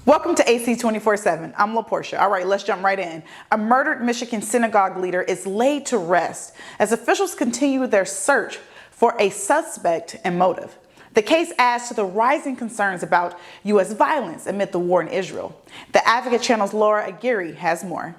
Welcome to AC 24/7. I'm LaPortia. All right, let's jump right in. A murdered Michigan synagogue leader is laid to rest as officials continue their search for a suspect and motive. The case adds to the rising concerns about U.S. violence amid the war in Israel. The Advocate Channel's Laura Aguirre has more.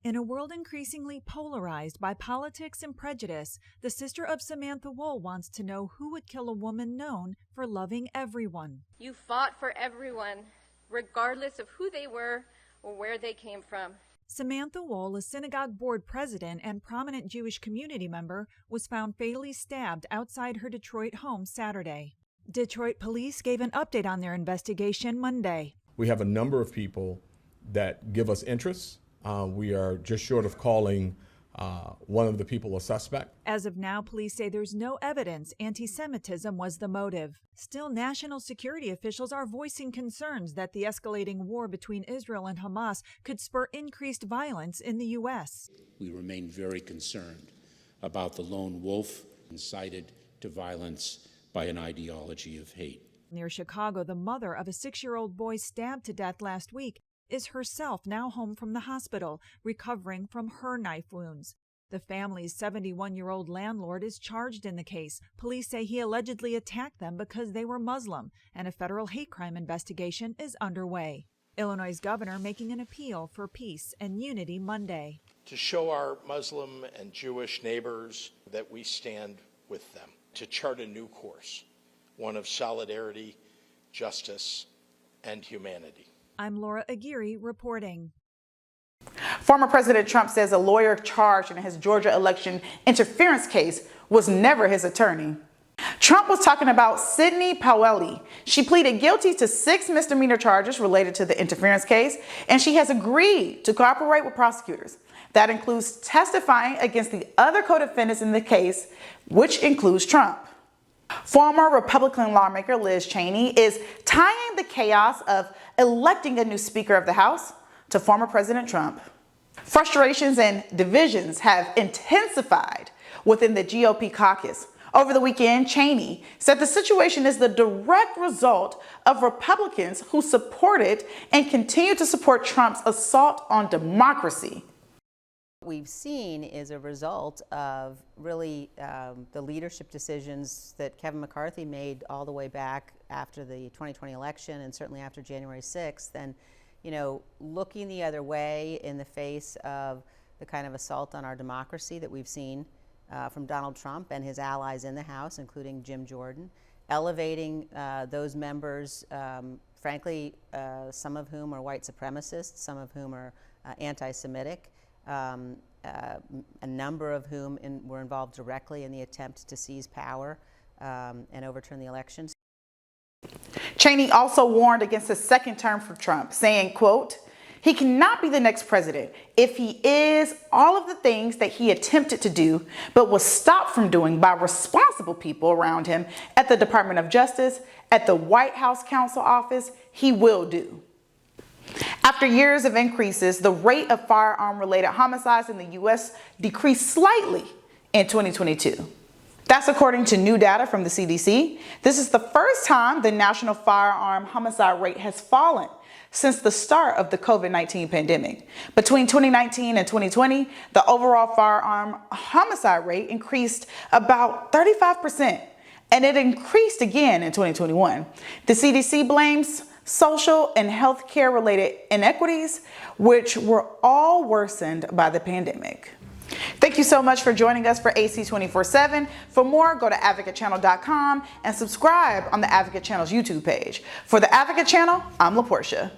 In a world increasingly polarized by politics and prejudice, the sister of Samantha Woll wants to know who would kill a woman known for loving everyone. You fought for everyone, regardless of who they were or where they came from. Samantha Woll, a synagogue board president and prominent Jewish community member, was found fatally stabbed outside her Detroit home Saturday. Detroit police gave an update on their investigation Monday. We have a number of people that give us interest. We are just short of calling one of the people a suspect. As of now, police say there's no evidence anti-Semitism was the motive. Still, national security officials are voicing concerns that the escalating war between Israel and Hamas could spur increased violence in the U.S. We remain very concerned about the lone wolf incited to violence by an ideology of hate. Near Chicago, the mother of a 6-year-old boy stabbed to death last week is herself now home from the hospital, recovering from her knife wounds. The family's 71-year-old landlord is charged in the case. Police say he allegedly attacked them because they were Muslim, and a federal hate crime investigation is underway. Illinois' governor making an appeal for peace and unity Monday. To show our Muslim and Jewish neighbors that we stand with them, to chart a new course, one of solidarity, justice, and humanity. I'm Laura Aguirre reporting. Former President Trump says a lawyer charged in his Georgia election interference case was never his attorney. Trump was talking about Sidney Powell. She pleaded guilty to 6 misdemeanor charges related to the interference case, and she has agreed to cooperate with prosecutors. That includes testifying against the other co-defendants in the case, which includes Trump. Former Republican lawmaker Liz Cheney is tying the chaos of electing a new Speaker of the House to former President Trump. Frustrations and divisions have intensified within the GOP caucus. Over the weekend, Cheney said the situation is the direct result of Republicans who supported and continue to support Trump's assault on democracy. What we've seen is a result of really the leadership decisions that Kevin McCarthy made all the way back after the 2020 election and certainly after January 6th. And, you know, looking the other way in the face of the kind of assault on our democracy that we've seen from Donald Trump and his allies in the House, including Jim Jordan, elevating those members, frankly, some of whom are white supremacists, some of whom are anti-Semitic. A number of whom were involved directly in the attempt to seize power and overturn the elections. Cheney also warned against a second term for Trump, saying, quote, "He cannot be the next president if he is all of the things that he attempted to do, but was stopped from doing by responsible people around him at the Department of Justice, at the White House Counsel Office, he will do." After years of increases, the rate of firearm-related homicides in the U.S. decreased slightly in 2022. That's according to new data from the CDC. This is the first time the national firearm homicide rate has fallen since the start of the COVID-19 pandemic. Between 2019 and 2020, the overall firearm homicide rate increased about 35%, and it increased again in 2021. The CDC blames social and healthcare related inequities, which were all worsened by the pandemic. Thank you so much for joining us for AC 24/7. For more, go to advocatechannel.com and subscribe on the Advocate Channel's YouTube page. For the Advocate Channel, I'm LaPortia.